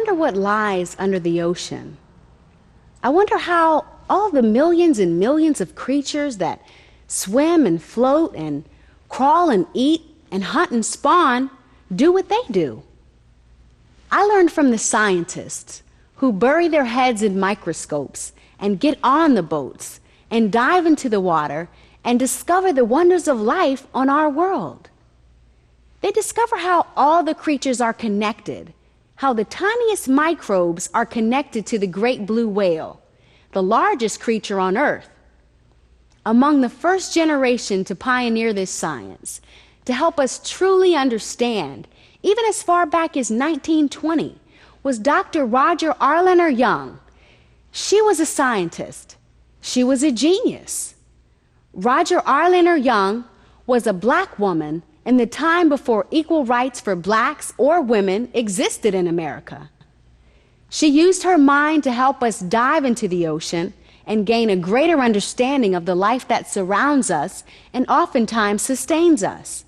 wonder what lies under the ocean. I wonder how all the millions and millions of creatures that swim and float and crawl and eat and hunt and spawn do what they do. I learned from the scientists who bury their heads in microscopes and get on the boats and dive into the water and discover the wonders of life on our world. They discover how all the creatures are connected, how the tiniest microbes are connected to the great blue whale, the largest creature on Earth. Among the first generation to pioneer this science, to help us truly understand, even as far back as 1920, was Dr. Roger Arliner Young. She was a scientist. She was a genius. Roger Arliner Young was a black woman in the time before equal rights for blacks or women existed in America. She used her mind to help us dive into the ocean and gain a greater understanding of the life that surrounds us and oftentimes sustains us.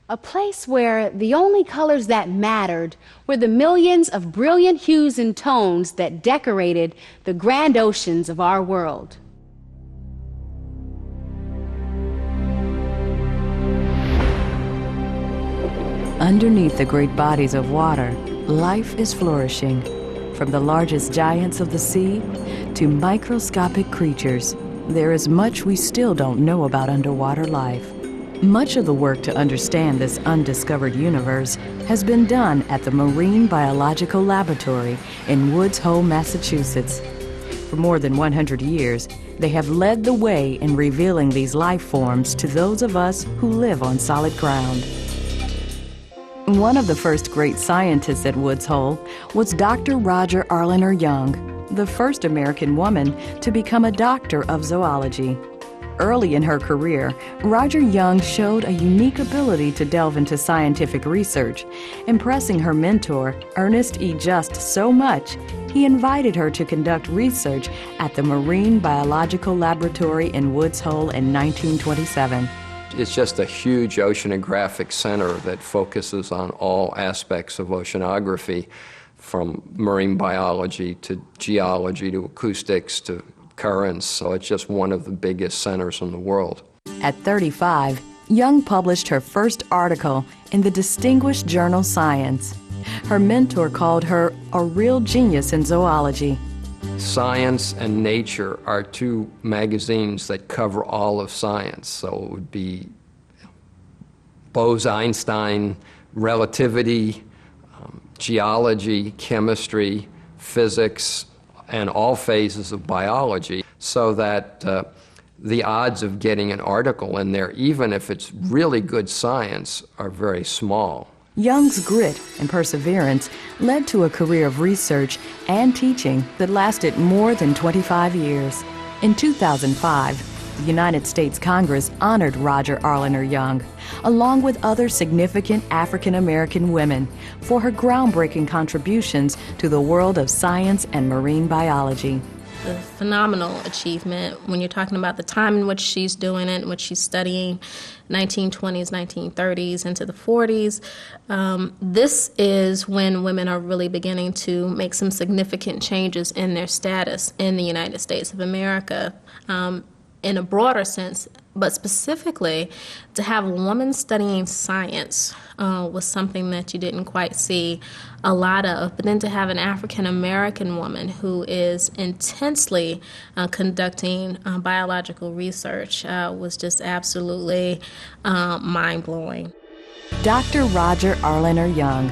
A place where the only colors that mattered were the millions of brilliant hues and tones that decorated the grand oceans of our world. Underneath the great bodies of water, life is flourishing. From the largest giants of the sea to microscopic creatures, there is much we still don't know about underwater life. Much of the work to understand this undiscovered universe has been done at the Marine Biological Laboratory in Woods Hole, Massachusetts. For more than 100 years, they have led the way in revealing these life forms to those of us who live on solid ground. One of the first great scientists at Woods Hole was Dr. Roger Arliner Young, the first American woman to become a doctor of zoology. Early in her career, Roger Young showed a unique ability to delve into scientific research, impressing her mentor, Ernest E. Just, so much, he invited her to conduct research at the Marine Biological Laboratory in Woods Hole in 1927. It's just a huge oceanographic center that focuses on all aspects of oceanography, from marine biology to geology to acoustics to currents, so it's just one of the biggest centers in the world. At 35, Young published her first article in the distinguished journal Science. Her mentor called her a real genius in zoology. Science and Nature are two magazines that cover all of science, so it would be Bose-Einstein, relativity, geology, chemistry, physics, and all phases of biology, so that the odds of getting an article in there, even if it's really good science, are very small. Young's grit and perseverance led to a career of research and teaching that lasted more than 25 years. In 2005, the United States Congress honored Roger Arliner Young, along with other significant African American women, for her groundbreaking contributions to the world of science and marine biology. A phenomenal achievement when you're talking about the time in which she's doing it, in which she's studying 1920s, 1930s, into the 40s. This is when women are really beginning to make some significant changes in their status in the United States of America. In a broader sense, but specifically to have a woman studying science was something that you didn't quite see a lot of. But then to have an African American woman who is intensely conducting biological research was just absolutely mind-blowing. Dr. Roger Arliner Young,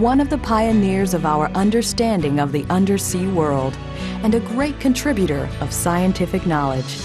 one of the pioneers of our understanding of the undersea world and a great contributor of scientific knowledge.